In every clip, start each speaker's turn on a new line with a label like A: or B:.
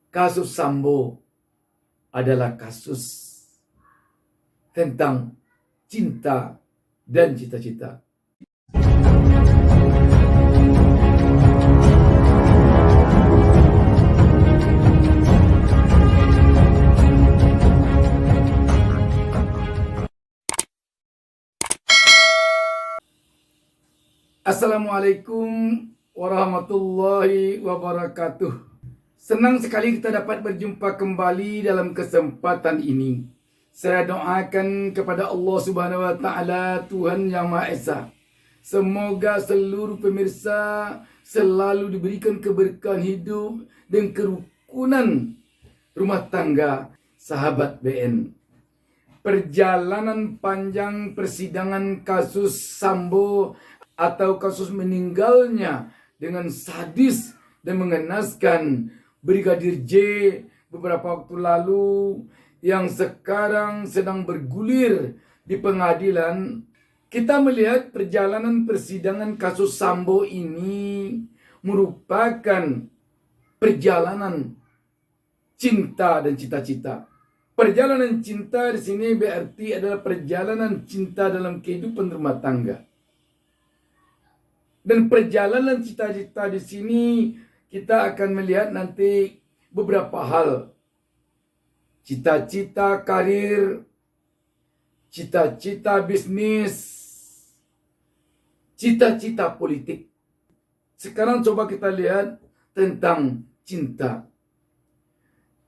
A: Kasus Sambo adalah kasus tentang cinta dan cita-cita. Assalamualaikum warahmatullahi wabarakatuh. Senang sekali kita dapat berjumpa kembali dalam kesempatan ini. Saya doakan kepada Allah Subhanahu wa taala, Tuhan Yang Maha Esa, semoga seluruh pemirsa selalu diberikan keberkahan hidup dan kerukunan rumah tangga. Sahabat BN, perjalanan panjang persidangan kasus Sambo atau kasus meninggalnya dengan sadis dan mengenaskan Brigadir J beberapa waktu lalu yang sekarang sedang bergulir di pengadilan. Kita melihat perjalanan persidangan kasus Sambo ini merupakan perjalanan cinta dan cita-cita. Perjalanan cinta di sini berarti adalah perjalanan cinta dalam kehidupan rumah tangga. Dan perjalanan cita-cita di sini kita akan melihat nanti beberapa hal. Cita-cita karir, cita-cita bisnis, cita-cita politik. Sekarang coba kita lihat tentang cinta.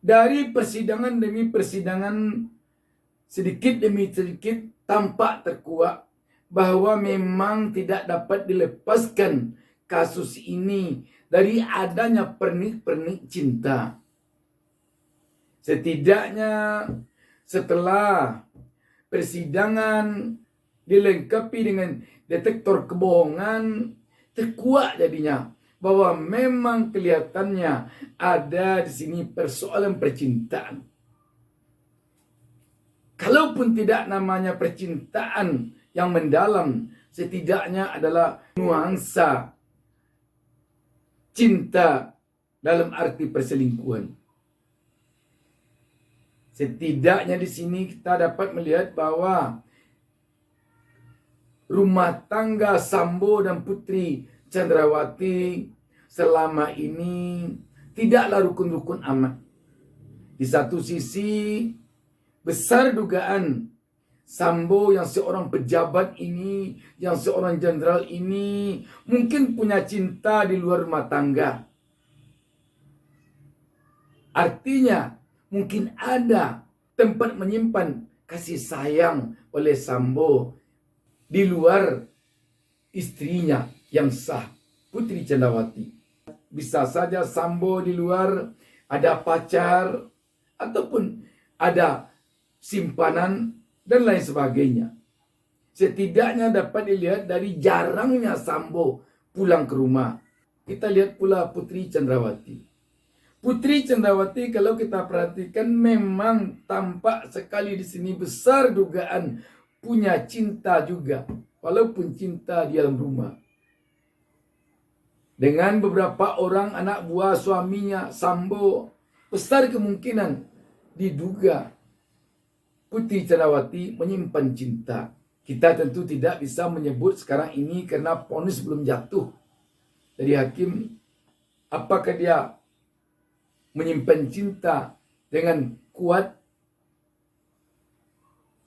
A: Dari persidangan demi persidangan, sedikit demi sedikit tampak terkuak bahwa memang tidak dapat dilepaskan kasus ini dari adanya pernik-pernik cinta. Setidaknya setelah persidangan dilengkapi dengan detektor kebohongan, terkuak jadinya bahwa memang kelihatannya ada di sini persoalan percintaan. Kalaupun tidak namanya percintaan yang mendalam, setidaknya adalah nuansa cinta dalam arti perselingkuhan. Setidaknya di sini kita dapat melihat bahwa rumah tangga Sambo dan Putri Chandrawati selama ini tidaklah rukun-rukun amat. Di satu sisi besar dugaan Sambo yang seorang pejabat ini, yang seorang jenderal ini mungkin punya cinta di luar rumah tangga. Artinya mungkin ada tempat menyimpan kasih sayang oleh Sambo di luar istrinya yang sah, Putri Chandrawati. Bisa saja Sambo di luar ada pacar ataupun ada simpanan dan lain sebagainya. Setidaknya dapat dilihat dari jarangnya Sambo pulang ke rumah. Kita lihat pula Putri Chandrawati. Putri Chandrawati kalau kita perhatikan memang tampak sekali di sini besar dugaan punya cinta juga, walaupun cinta di dalam rumah. Dengan beberapa orang anak buah suaminya Sambo, besar kemungkinan diduga Putri Chandrawati menyimpan cinta. Kita tentu tidak bisa menyebut sekarang ini karena vonis belum jatuh dari hakim. Apakah dia menyimpan cinta dengan kuat,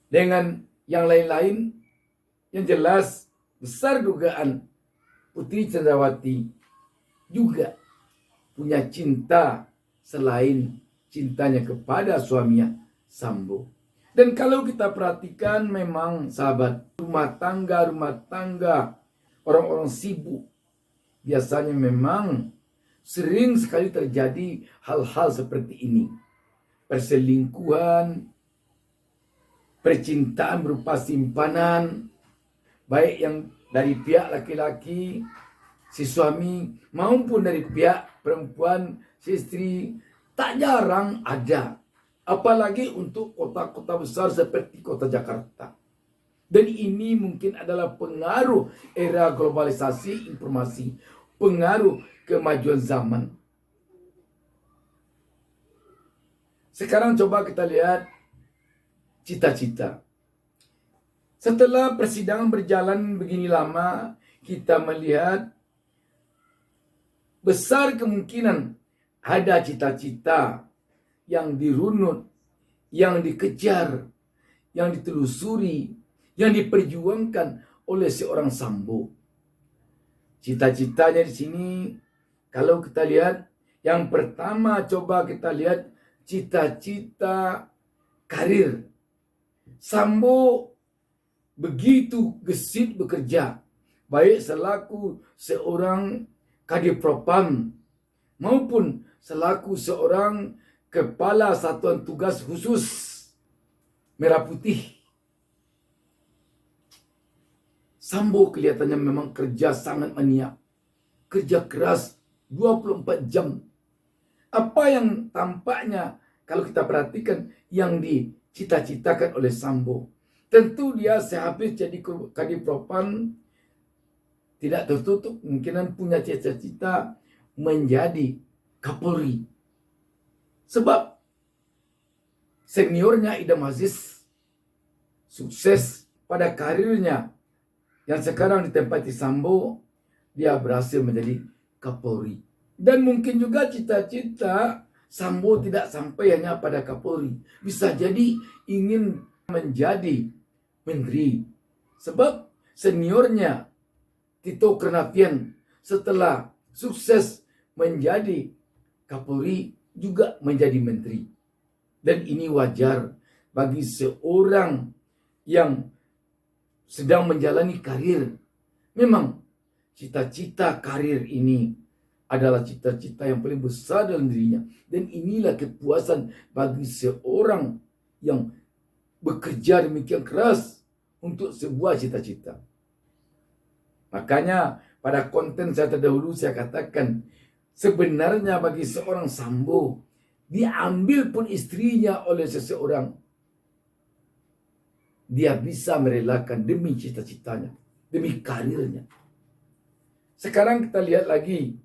A: dengan yang lain-lain? Yang jelas besar dugaan Putri Chandrawati juga punya cinta selain cintanya kepada suaminya Sambo. Dan kalau kita perhatikan memang sahabat, rumah tangga, orang-orang sibuk, biasanya memang sering sekali terjadi hal-hal seperti ini. Perselingkuhan, percintaan berupa simpanan, baik yang dari pihak laki-laki, si suami, maupun dari pihak perempuan, si istri, tak jarang ada. Apalagi untuk kota-kota besar seperti kota Jakarta. Dan ini mungkin adalah pengaruh era globalisasi informasi, pengaruh kemajuan zaman. Sekarang coba kita lihat cita-cita. Setelah persidangan berjalan begini lama, kita melihat besar kemungkinan ada cita-cita yang dirunut, yang dikejar, yang ditelusuri, yang diperjuangkan oleh seorang Sambo. Cita-citanya di sini, kalau kita lihat, yang pertama coba kita lihat cita-cita karir. Sambo begitu gesit bekerja, baik selaku seorang Kadipropam maupun selaku seorang Kepala Satuan Tugas Khusus Merah Putih. Sambo kelihatannya memang kerja sangat maniak, kerja keras 24 jam. Apa yang tampaknya kalau kita perhatikan yang dicita-citakan oleh Sambo, tentu dia sehabis jadi Kadipropam tidak tertutup kemungkinan punya cita-cita menjadi Kapolri. Sebab seniornya Idam Aziz sukses pada karirnya yang sekarang ditempati Sambo, dia berhasil menjadi Kapolri. Dan mungkin juga cita-cita Sambo tidak sampai hanya pada Kapolri. Bisa jadi ingin menjadi menteri. Sebab seniornya Tito Karnavian setelah sukses menjadi Kapolri juga menjadi menteri. Dan ini wajar bagi seorang yang sedang menjalani karir. Memang cita-cita karir ini adalah cita-cita yang paling besar dalam dirinya. Dan inilah kepuasan bagi seorang yang bekerja demikian keras untuk sebuah cita-cita. Makanya pada konten saya terdahulu saya katakan, sebenarnya bagi seorang Sambo, diambil pun istrinya oleh seseorang, dia bisa merelakan demi cita-citanya, demi karirnya. Sekarang kita lihat lagi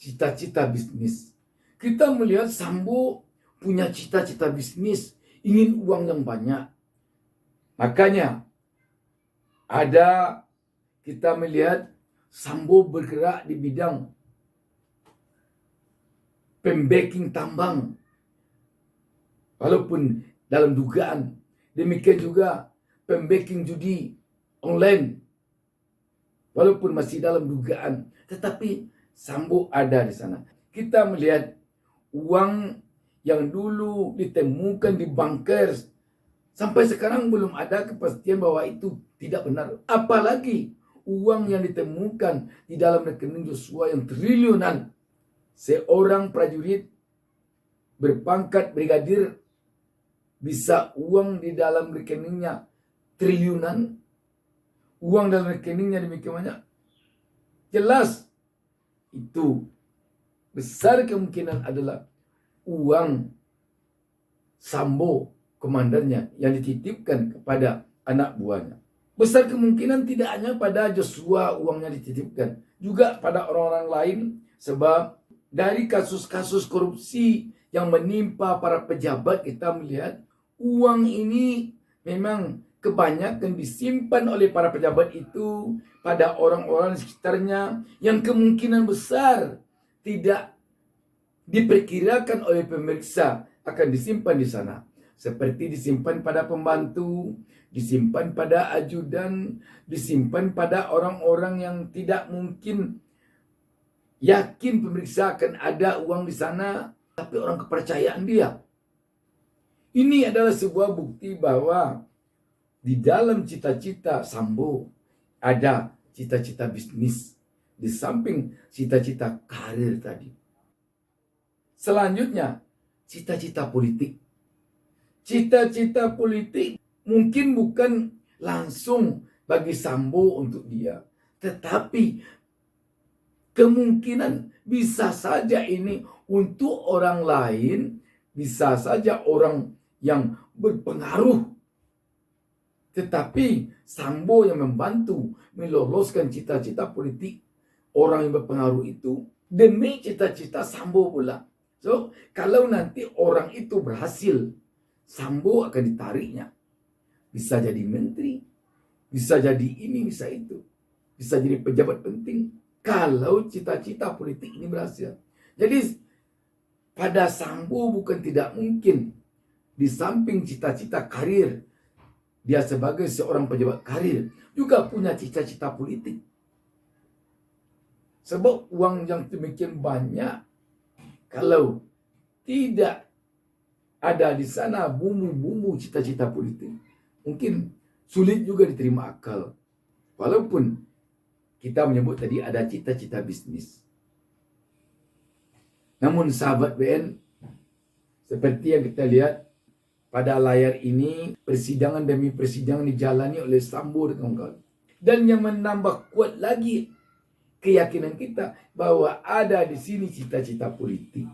A: cita-cita bisnis. Kita melihat Sambo punya cita-cita bisnis, ingin uang yang banyak. Makanya kita melihat Sambo bergerak di bidang pembacking tambang, walaupun dalam dugaan. Demikian juga pembacking judi online, walaupun masih dalam dugaan. Tetapi Sambo ada di sana. Kita melihat uang yang dulu ditemukan di bunkers, sampai sekarang belum ada kepastian bahwa itu tidak benar. Apalagi uang yang ditemukan di dalam rekening Joshua yang triliunan. Seorang prajurit berpangkat brigadir bisa uang di dalam rekeningnya triliunan. Uang dalam rekeningnya demikian banyak. Jelas itu besar kemungkinan adalah uang Sambo, komandannya, yang dititipkan kepada anak buahnya. Besar kemungkinan tidak hanya pada Joshua uangnya dititipkan, juga pada orang-orang lain. Sebab dari kasus-kasus korupsi yang menimpa para pejabat, kita melihat uang ini memang kebanyakan disimpan oleh para pejabat itu pada orang-orang di sekitarnya yang kemungkinan besar tidak diperkirakan oleh pemeriksa akan disimpan di sana. Seperti disimpan pada pembantu, disimpan pada ajudan, disimpan pada orang-orang yang tidak mungkin yakin pemeriksa akan ada uang di sana, tapi orang kepercayaan dia. Ini adalah sebuah bukti bahwa di dalam cita-cita Sambo ada cita-cita bisnis di samping cita-cita karir tadi. Selanjutnya, cita-cita politik. Cita-cita politik mungkin bukan langsung bagi Sambo untuk dia, tetapi kemungkinan bisa saja ini untuk orang lain, bisa saja orang yang berpengaruh. Tetapi Sambo yang membantu meloloskan cita-cita politik orang yang berpengaruh itu demi cita-cita Sambo pula. So, kalau nanti orang itu berhasil, Sambo akan ditariknya. Bisa jadi menteri, bisa jadi ini, bisa itu. Bisa jadi pejabat penting. Kalau cita-cita politik ini berhasil. Jadi, pada Sambo bukan tidak mungkin. Di samping cita-cita karir, dia sebagai seorang pejabat karir, juga punya cita-cita politik. Sebab uang yang demikian banyak, kalau tidak ada di sana bumbu-bumbu cita-cita politik, mungkin sulit juga diterima akal. Walaupun kita menyebut tadi ada cita-cita bisnis. Namun sahabat BN, seperti yang kita lihat pada layar ini, persidangan demi persidangan dijalani oleh Sambo dan kawan-kawan. Dan yang menambah kuat lagi keyakinan kita bahwa ada di sini cita-cita politik.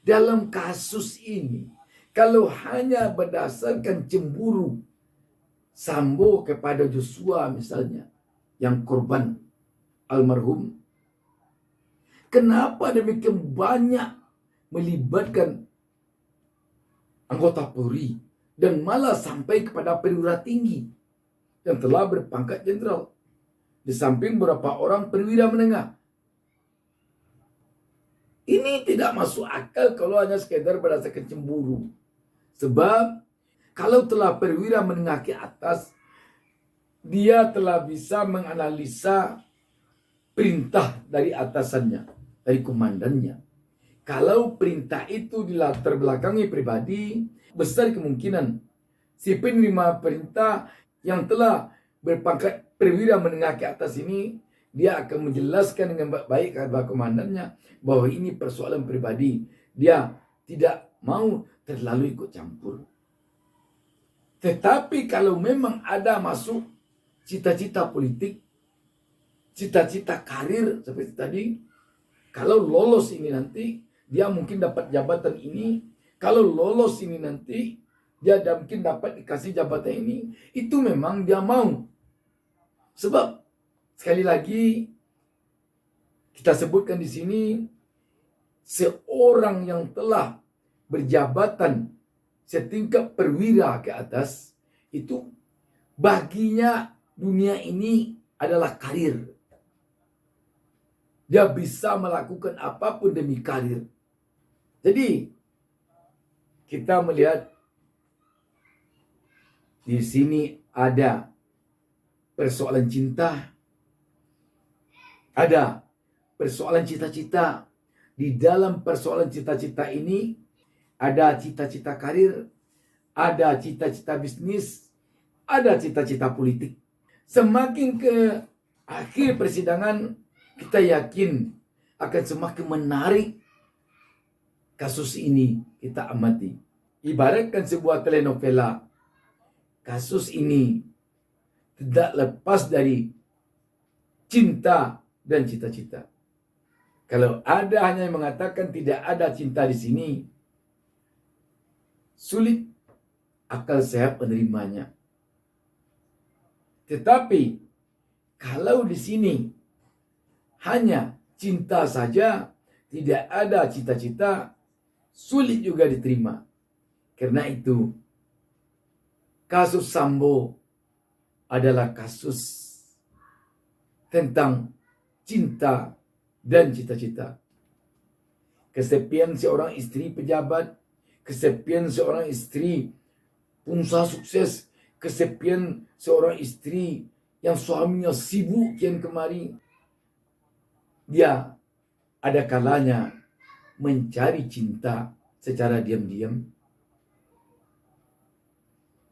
A: Dalam kasus ini, kalau hanya berdasarkan cemburu Sambo kepada Joshua misalnya, yang korban almarhum, kenapa demikian banyak melibatkan anggota Polri dan malah sampai kepada perwira tinggi yang telah berpangkat jenderal, di samping beberapa orang perwira menengah? Ini tidak masuk akal kalau hanya sekedar berdasarkan cemburu. Sebab kalau telah perwira menengah ke atas, dia telah bisa menganalisa perintah dari atasannya, dari komandannya. Kalau perintah itu dilatar belakangi pribadi, besar kemungkinan si penerima perintah yang telah berpangkat perwira menengah ke atas ini, dia akan menjelaskan dengan baik kepada komandannya bahwa ini persoalan pribadi. Dia tidak mau terlalu ikut campur. Tetapi kalau memang ada masuk cita-cita politik, cita-cita karir seperti tadi, kalau lolos ini nanti, dia mungkin dapat jabatan ini. Kalau lolos ini nanti, dia mungkin dapat dikasih jabatan ini. Itu memang dia mau. Sebab sekali lagi kita sebutkan di sini, seorang yang telah berjabatan setingkat perwira ke atas, itu baginya dunia ini adalah karir. Dia bisa melakukan apapun demi karir. Jadi kita melihat di sini ada persoalan cinta, ada persoalan cita-cita. Di dalam persoalan cita-cita ini ada cita-cita karir, ada cita-cita bisnis, ada cita-cita politik. Semakin ke akhir persidangan, kita yakin akan semakin menarik kasus ini kita amati. Ibaratkan sebuah telenovela, kasus ini tidak lepas dari cinta dan cita-cita. Kalau ada hanya yang mengatakan tidak ada cinta di sini, sulit akal sehat menerimanya. Tetapi kalau di sini hanya cinta saja, tidak ada cita-cita, sulit juga diterima. Karena itu, kasus Sambo adalah kasus tentang cinta dan cita-cita. Kesepian seorang istri pejabat, kesepian seorang istri pengusaha sukses, kesepian seorang istri yang suaminya sibuk kian kemari. Dia ada kalanya mencari cinta secara diam-diam.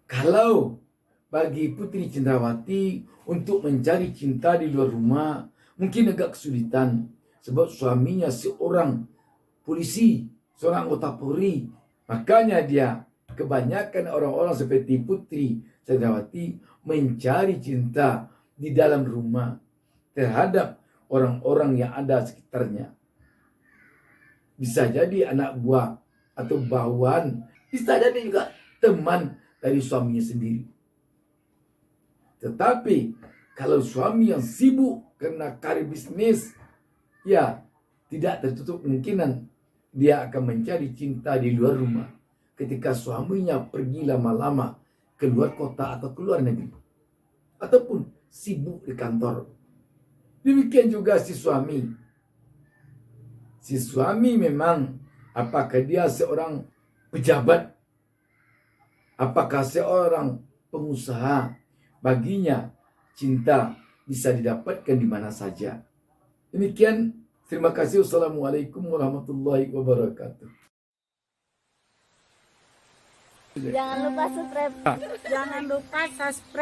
A: Kalau bagi Putri Cendrawati untuk mencari cinta di luar rumah mungkin agak kesulitan, sebab suaminya seorang polisi, seorang anggota Polri. Makanya dia, kebanyakan orang-orang seperti Putri Cendrawati mencari cinta di dalam rumah terhadap orang-orang yang ada sekitarnya. Bisa jadi anak buah atau bawahan, bisa jadi juga teman dari suaminya sendiri. Tetapi kalau suami yang sibuk karena karir bisnis, ya tidak tertutup kemungkinan dia akan mencari cinta di luar rumah. Ketika suaminya pergi lama-lama keluar kota atau keluar negeri, ataupun sibuk di kantor. Demikian juga si suami. Si suami memang apakah dia seorang pejabat, apakah seorang pengusaha, baginya cinta bisa didapatkan di mana saja. Demikian, terima kasih. Wassalamualaikum warahmatullahi wabarakatuh.
B: Jangan lupa subscribe. Jangan lupa subscribe.